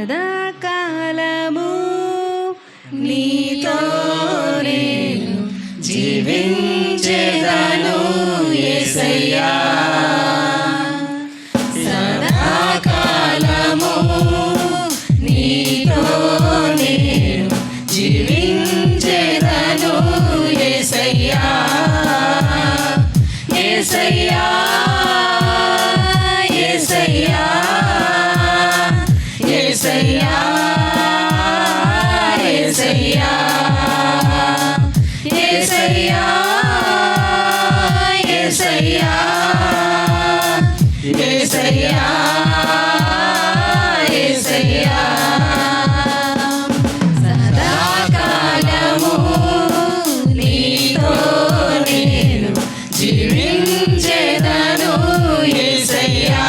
సదాకాలము నీతో నేను జీవించెదను యేసయ్యా. సదాకాలము నీతో నేను జీవించెదను యేసయ్యా. యేసయ్యా యేసయ్యా యేసయ్యా యేసయ్యా యేసయ్యా యేసయ్యా యేసయ్యా యేసయ్యా. సదాకాలము నీతో నేను జీవించెదను యేసయ్యా.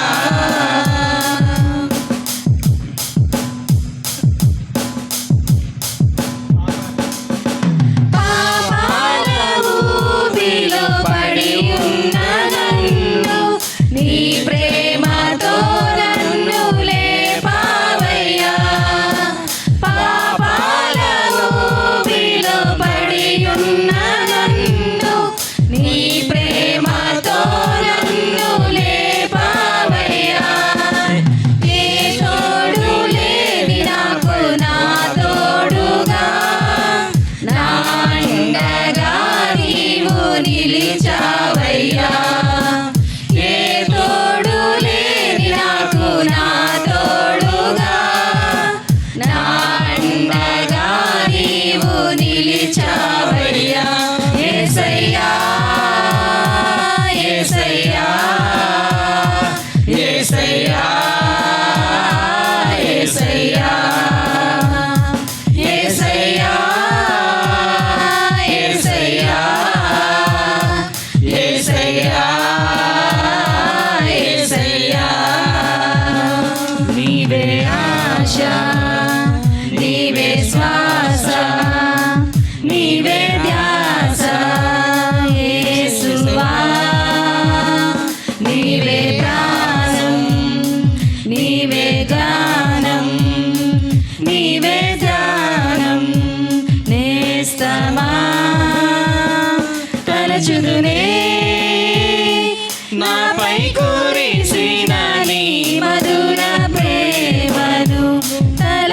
నిలిచావయ్యా ఏ తోడు లేని నాకు నా తోడుగా నా అండగా నీవు నిలిచావయ్యా. యేసయ్యా యేసయ్యా యేసయ్యా యేసయ్యా యేసయ్యా యేసయ్యా యేసయ్యా యేసయ్యా. నీవే ఆశ నీవే శ్వాస నీవే ధ్యాస యేసువా. నీవే ప్రాణం నీవే గానం నీవే ధ్యానం నేస్తమా. తలచుదునే నాపై కురిసిన నీ మధుర ప్రేమను తల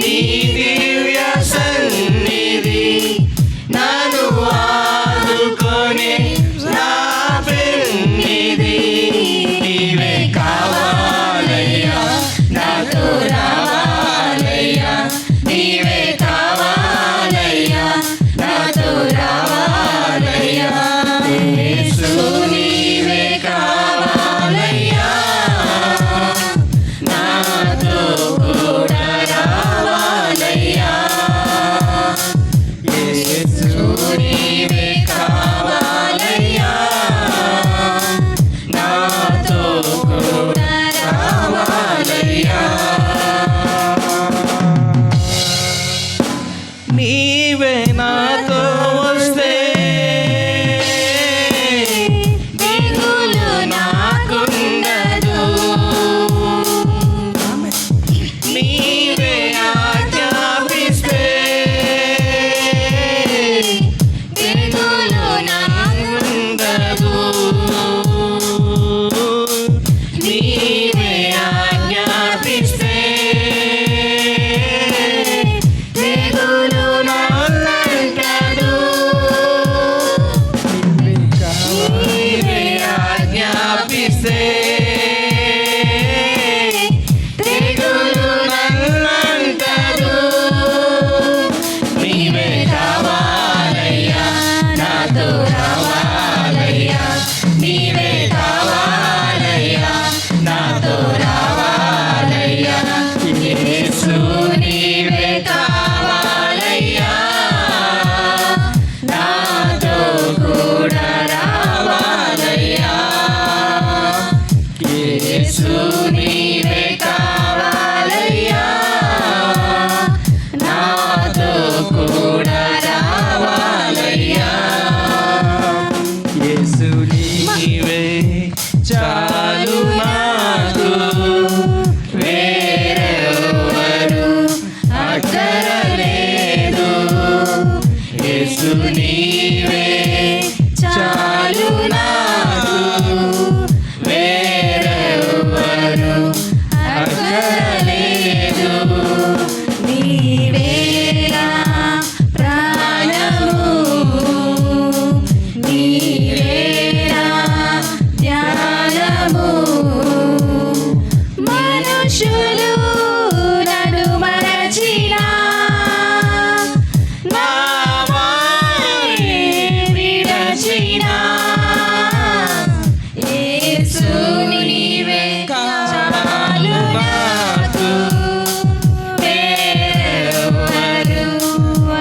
నీ దివ్య సన్నిధి నన్ను ఆదుకొనే నా పెన్నిధి. నీవే కావాలయ్యా, నాతో రావాలయ్యా, నీవే కావాలయ్యా, నాతో రావాలయ్యా. యేసు నీవే కావాలయ్యా, నాతో కూడా రావాలయ్యా. యేసు నీవే కావాలయ్యా, నాతో కూడా రావాలయ్యా. నీవే నాతో వస్తే దిగులు నాకుండదు. నీవే ఆజ్ఞాపిస్తే దిగులు నాకుండదు. నీవే ఆజ్ఞాపిస్తే దిగులు నాకుండదు. నీవే ఆజ్ఞాపిస్తే దిగులు నాకుండదు. నీవే కావాలయ్యా, నాతో రావాలయ్యా, నీవే కావాలయ్యా, నాతో రావాలయ్యా. యేసు నీవే కావాలయ్యా, నాతో కూడా రావాలయ్యా. యేసు నీవే కావాలయ్యా, నాతో కూడా రావాలయ్యా. యేసు నీవే చాలు నాకు, వేరెవరు అక్కరలేదు. యేసు నీవే చాలు నాకు, వేరెవరు అక్కరలేదు. నీవేరా ప్రాణము, నీవేరా ధ్యానము. మనుషులు నన్ను మరచినా, నా వారే విడచినా, యేసు నీవే చాలు నాకు, వేరెవరు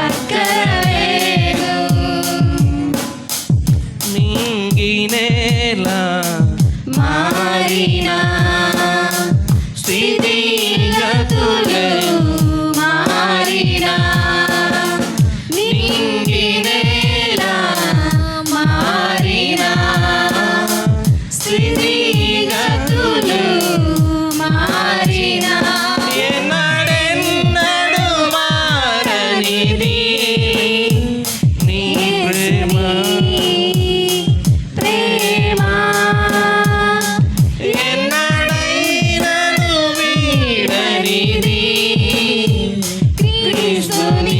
అక్కరలేదు. నింగినేలా మారినా స్థితిగతులు మారినా, నింగినేలా మారినా స్థితిగతులు మారినా, ఎన్నడెన్నడు మారనిది నీ ప్రేమ. ప్రేమ ఎన్నడైనను వీడనిది క్రీస్తుని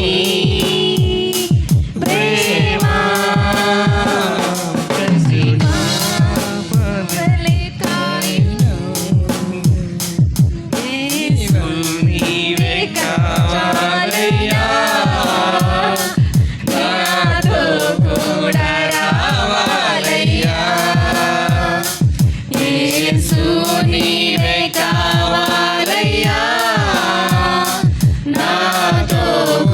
ప్రేమ. యేసు నీవే కావాలయ్యా, నాతో కూడా రావాలయ్యా. యేసు నీవే కావాలయ్యా, నాతో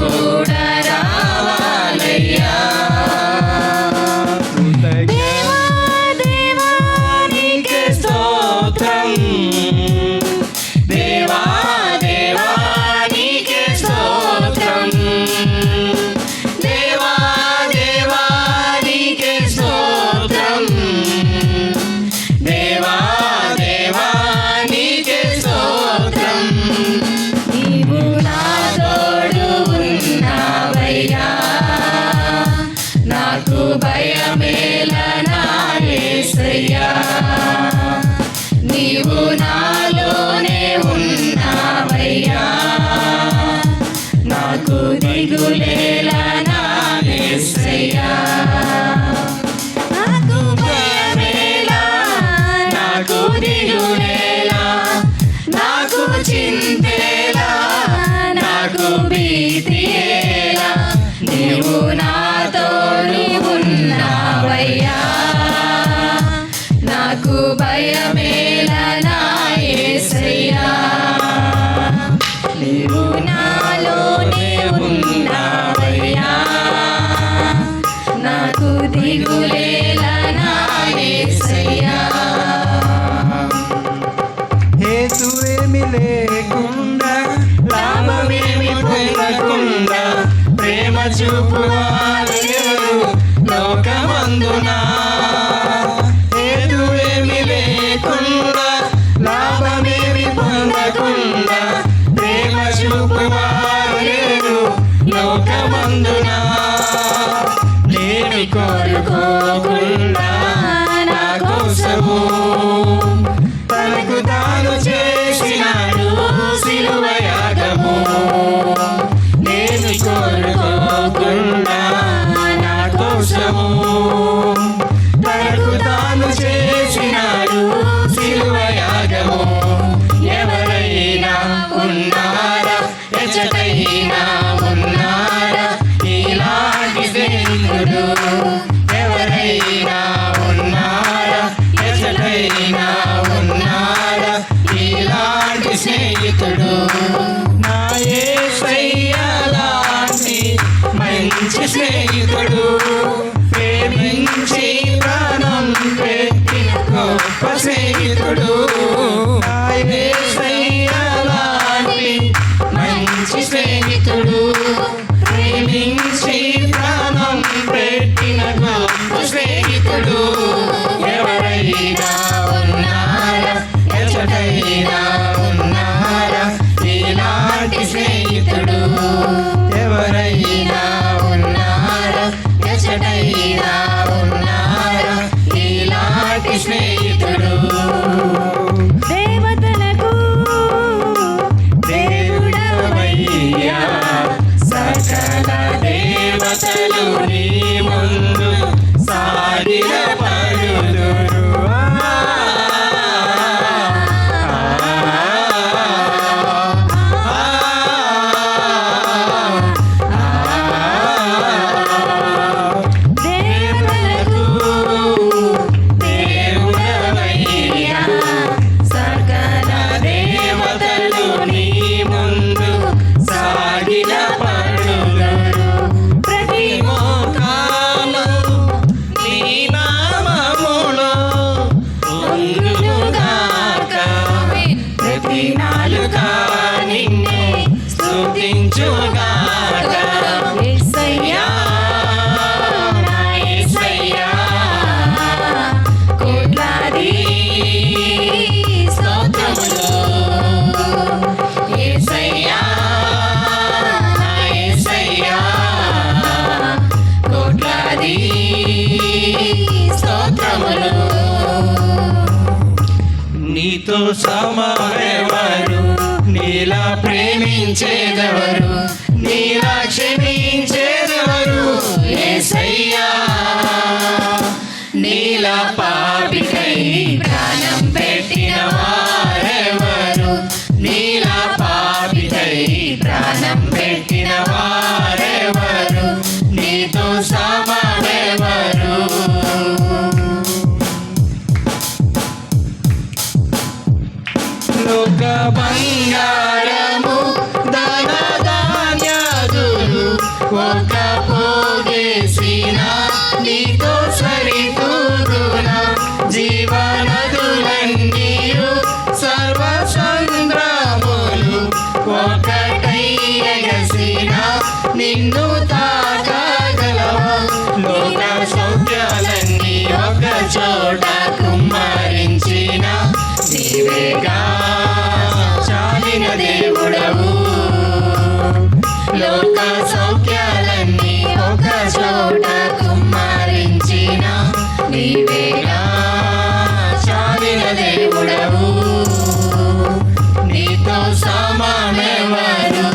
కూడా రావాలయ్యా. దేవా దేవా నీకే స్తోత్రం, దేవా దేవా నీకే స్తోత్రం, దేవా దేవా నీకే స్తోత్రం, దేవా దేవా నీకే స్తోత్రం. నీవు నా తోడు ఉన్నావు, నాకు దిగులేలా నా యేసయ్యా. నాకు భయమేలా, నాకు దిగులేలా, నాకు చింతేలా, నాకు భీతియేలా, నీవు నాతోడు ఉన్నావయ్యా. నాకు భయమేలా నా యేసయ్యా. నీవు నాలోనే ఉన్నావయ్యా. నాకు దిగులేలా నా యేసయ్యా. హేతువేమి లేకుండా లాభమేమి పొందకుండా ప్రేమ చూపువారెవరు లోకమందున. హేతువేమి లేకుండా లాభమేమి పొందకుండా ప్రేమ చూపువారెవరు లోకమందున. నేను కోరుకోకుండా నా కోసము తనకు తాను చేసినాడు సిలువ యాగము. నేను కోరుకోకుండా నా కోసము తనకు తాను చేసినాడు సిలువ యాగము. ఎవరైనా ఉన్నారా, ఎచ్చటైనా ఉన్నారా ఇలాంటి స్నేహితుడు? ఎవరైనా ఉన్నారా, ఎచ్చటైనా ఉన్నారా ఇలాంటి స్నేహితుడు? నా యేసయ్యా లాంటి మంచి స్నేహితుడు, ప్రేమించి ప్రాణం పెట్టిన గొప్ప స్నేహితుడు. నా యేసయ్యా లాంటి మంచి స్నేహితుడు, ప్రేమించి ప్రాణం పెట్టిన గొప్ప స్నేహితుడు. ఎవరైనా ఉన్నారా, ఎచ్చటైనా ఉన్నారా ఇలాంటి స్నేహితుడు? ఎవరైనా ఉన్నారా, ఎచ్చటైనా ఉన్నారా ఇలాంటి స్నేహితుడు? దేవతలకు దేవుడవయ్యా, సకల దేవతలు నీ ముందు సాగిల పడుదురు. దేవతలకు దేవుడవయ్యా, సకల దేవతలు నీ ముందు సాగిల పడుదురు. ప్రతి మోకాలు నీ నామములో వంగునుగాక, ప్రతి నాలుక నిన్నే స్తుతించుగాక. యేసయ్యా, నా యేసయ్యా, కోట్లాది స్తోత్రములు. యేసయ్యా, నా యేసయ్యా, కోట్లాది స్తోత్రములు. నీతో సమమెవరు, నీలా ప్రేమించేదెవరు, నీలా క్షమించేదెవరు? యేసయ్యా, నీలా పాపికై ప్రాణం పెట్టిన వారెవరు? నీలా పాపికై ప్రాణం పెట్టిన వారెవరు? నీతో సమమెవరు? లోక బంగారము ధన ధాన్యాదులు ఒక పోగేసిన నీతో సరితూగున. జీవనదులన్నీయు సర్వ సంద్రములు ఒకటై ఎగసిన నిన్ను తాకగలవా? లోక సౌఖ్యాలన్నీ ఒక చోట కుమ్మరించిన నీవేగా చాలిన దేవుడవు. లోక సౌఖ్యాలన్నీ ఒక చోట కుమ్మరించిన నీవేగా చాలిన దేవుడవు. నీతో సమానెవరు?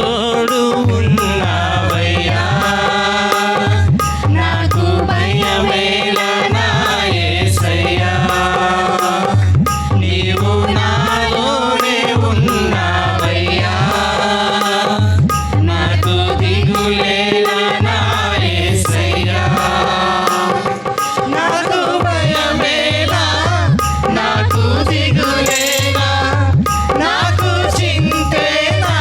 తోడు ఉన్నావయ్యా. నాకు భయమేలా నా యేసయ్యా, నీవు నాలోనే ఉన్నావయ్యా. నాకు దిగులేలా నా యేసయ్యా, నాకు భయమేలా, నాకు దిగులేలా, నాకు చింతేలా,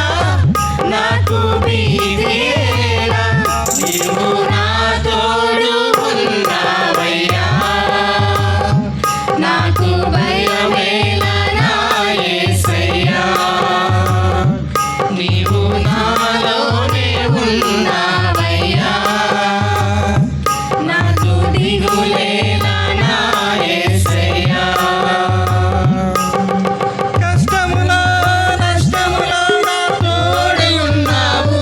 నాకు భీతియేలా, నీవు నా తోడు ఉన్నావయ్యా. నాకు భయమేలా నా యేసయ్యా, నీవు నాలోనే ఉన్నావయ్యా. నాకు దిగులేలా నా యేసయ్యా. కష్టములో నష్టములో నా తోడు ఉన్నావు,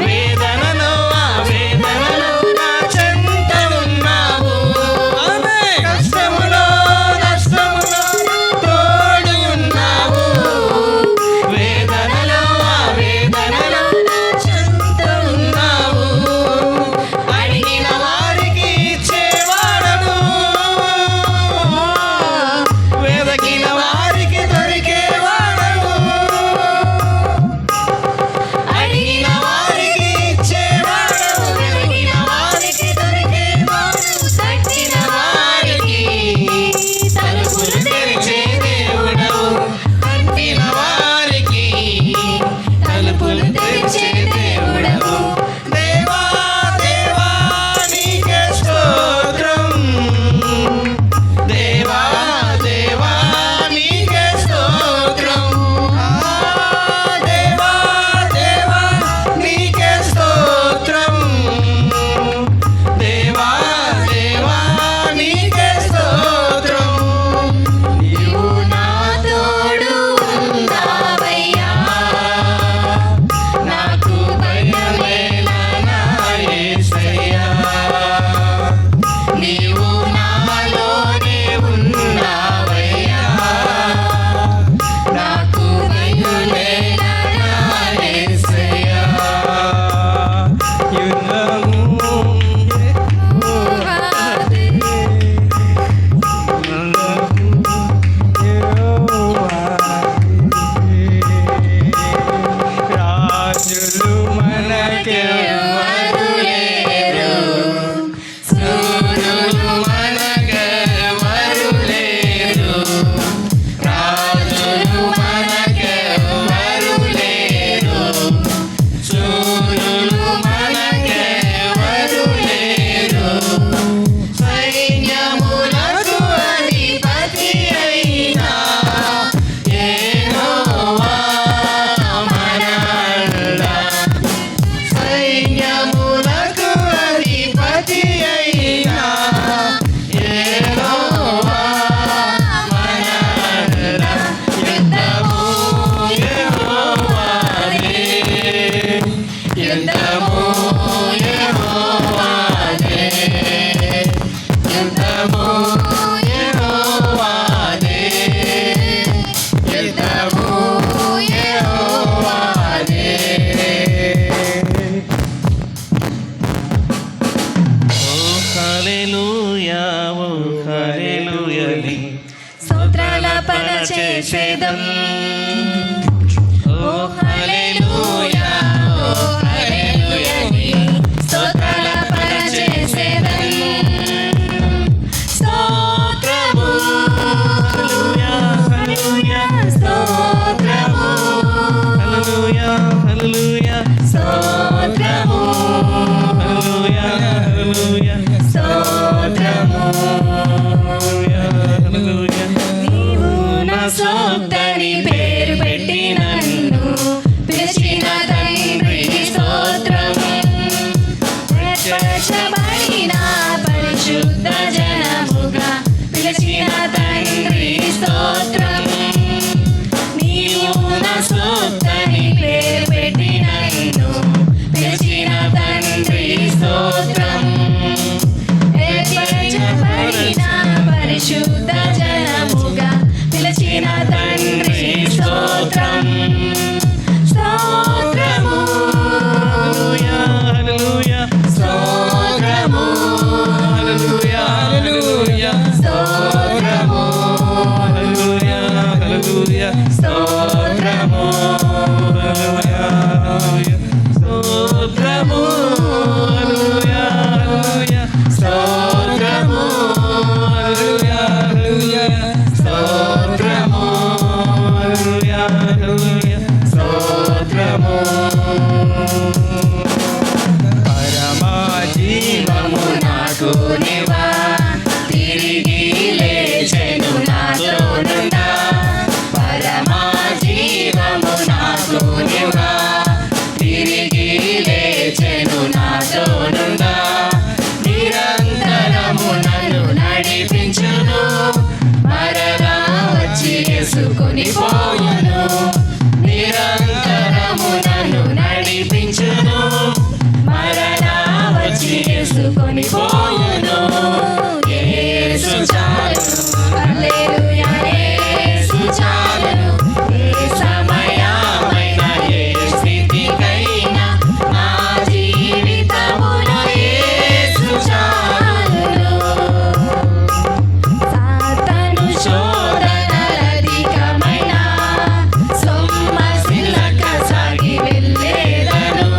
వేదనలో ఆ వేదనలో నా చెంత ఉన్నావు. కష్టములో నష్టములో నా తోడు ఉన్నావు, వేదనలో ఆ వేదనలో నా చెంత ఉన్నావు. అడిగిన వారికి ఇచ్చేవాడవు, వెదకిన వారికి దొరికేవాడవు. అడిగిన వారికి ఇచ్చేవాడవు, వెదకిన వారికి దొరికేవాడవు. తట్టిన వారికి తలుపులు తెరిచే దేవుడవు, తట్టిన వారికి తలుపులు తెరిచే దేవుడవు. దేవా దేవా నీకే స్తోత్రం, దేవా దేవా నీకే స్తోత్రం. దేవా దేవా నీకే స్తోత్రం, దేవా దేవా నీకే స్తోత్రం. నీవు నా తోడు ఉన్నావయ్యా, నాకు భయమేలా నా యేసయ్యా, నీవు నాలోనే ఉన్నావయ్యా. నాకు దిగులేలా నా యేసయ్యా. యుద్ధము రాజులు మనకెవరు లేరు, సూర్యులు మనకెవరు లేరు. రాజులు మనకెవరు లేరు, సూర్యులు మనకెవరు లేరు. సైన్యములకు అధిపతి అయిన యెహోవా మనల్లా. సైన్యములకు అధిపతి అయిన యెహోవా మనల్లా. యుద్ధము యెహోవాదే, యుద్ధము యెహోవాదే, యుద్ధము యెహోవాదే, యుద్ధము యెహోవాదే. ఓ హల్లెలూయా, ఓ హల్లెలూయా, స్తోత్రాలపన చేసేదం. ఓ హల్లెలూయా, ఓ హల్లెలూయా, తిరిగి లేచెను నాతోనుండా, నిరంతరము నన్ను నడిపించును, మరలా వచ్చి యేసుకొని పోవును. నిరంతరము నన్ను నడిపించును, మరలా వచ్చి యేసుకొని పోవును. యేసు చాలును, హల్లెలూయా యేసు చాలును. ఏ సమయమైన ఏ స్థితికైనా నా జీవితములో యేసు చాలును. సాతాను శోధనలధికమైన సొమ్మసిల్లక సాగి వెళ్ళేదను.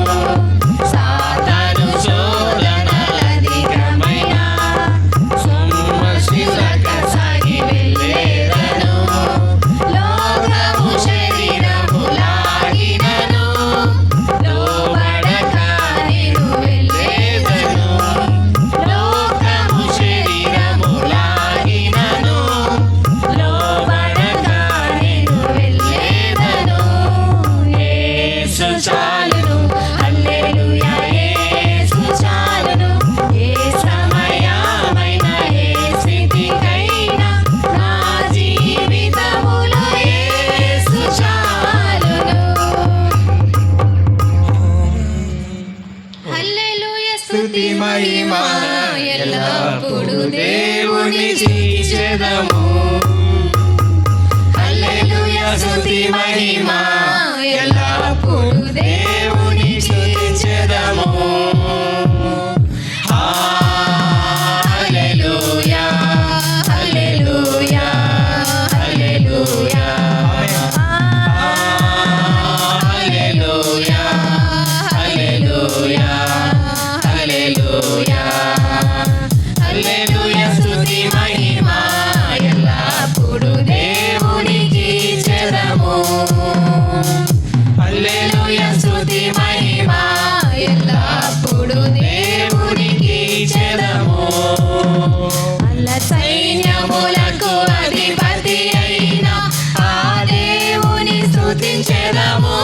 సాతాను శోధనలధికమైన సొమ్మసిల్లక సాగి వెళ్ళేదను. లోకము శరీరము లాగినను, లోబడక నేను వెళ్ళేదను. లోకము శరీరము లాగినను, లోబడక నేను వెళ్ళేదను. యేసు చాలును, హల్లెలూయా యేసు చాలును. ఏ సమయమైన ఏ స్థితికైనా నా జీవితములో యేసు చాలును. హల్లెలూయా స్తుతి మహిమ ఎల్లప్పుడూ దేవునికి ఇచ్చెదము. హల్లెలూయా స్తుతి మహిమ ఎల్లప్పుడూ దేవునికి ఇచ్చెదము. హల్లెలూయా హల్లెలూయా హల్లెలూయా హల్లెలూయా హల్లెలూయా హల్లెలూయా హల్లెలూయా స్తుతి మహిమ ఎల్లప్పుడూ దేవునికి ఇచ్చెదము. హల్లెలూయా స్తుతి మహిమ ఎల్లప్పుడూ దేవునికి ఇచ్చెదము. అల్ల సైన్యములకు అధిపతి అయిన ఆ దేవుని స్తుతించెదము.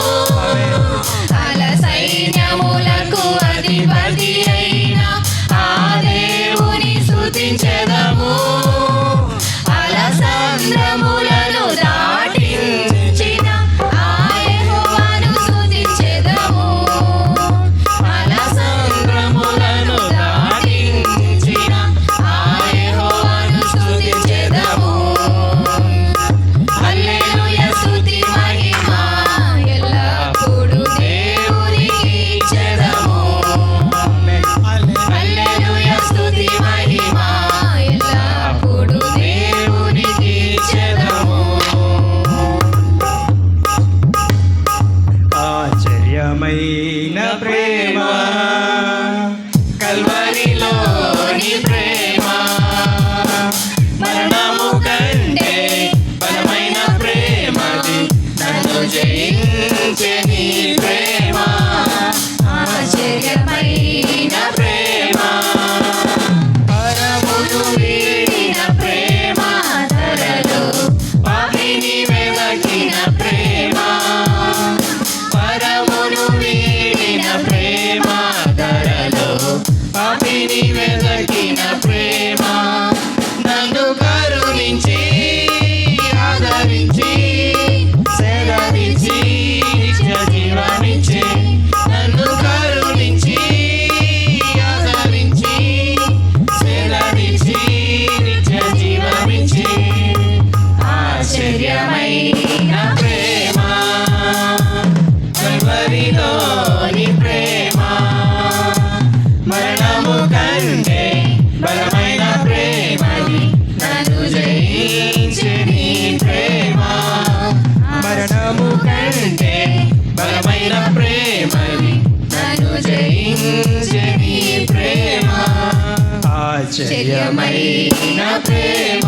అల సైన్యములకు అధిపతి అయిన ఆ దేవుని స్తుతించెదము. అల సంద్రములను దాటించిన ఆ యెహోవాను స్తుతించెదము. అల సంద్రములను దాటించిన ఆ యెహోవాను స్తుతించెదము. హల్లెలూయా స్తుతి మహిమ ఎల్లప్పుడూ దేవునికి ఇచ్చెదము. హల్లెలూయా స్తుతి మహిమ ఎల్లప్పుడూ దేవునికి ఇచ్చెదము. ఆశ్చర్యమైన ప్రేమ కల్వరిలోని ప్రేమ, మరణము కంటే బలమైన ప్రేమది, నన్ను జయించే నీ ప్రేమ. ఆశ్చర్యమైన ప్రేమ, పరమును వీడిన ప్రేమ, ధరలో పాపిని వెదకిన ప్రేమ. పరమును వీడిన ప్రేమ, ధరలో పాపిని వెదకిన ప్రేమ. నన్ను కరుణించి ఆదరించి సెలవించి నిత్య జీవమిచ్చి. నన్ను కరుణించి ఆదరించి సెలవించి నిత్య జీవమిచ్చి. ఆశ్చర్యమైన ప్రేమ కల్వరిలోని ప్రేమ, మరణము కంటే బలమైన ప్రేమది, నన్ను జయించే నీ ప్రేమ. మరణము కంటే బలమైన ప్రేమది, నన్ను జయించే నీ ప్రేమ. ఆశ్చర్యమైన ప్రేమ.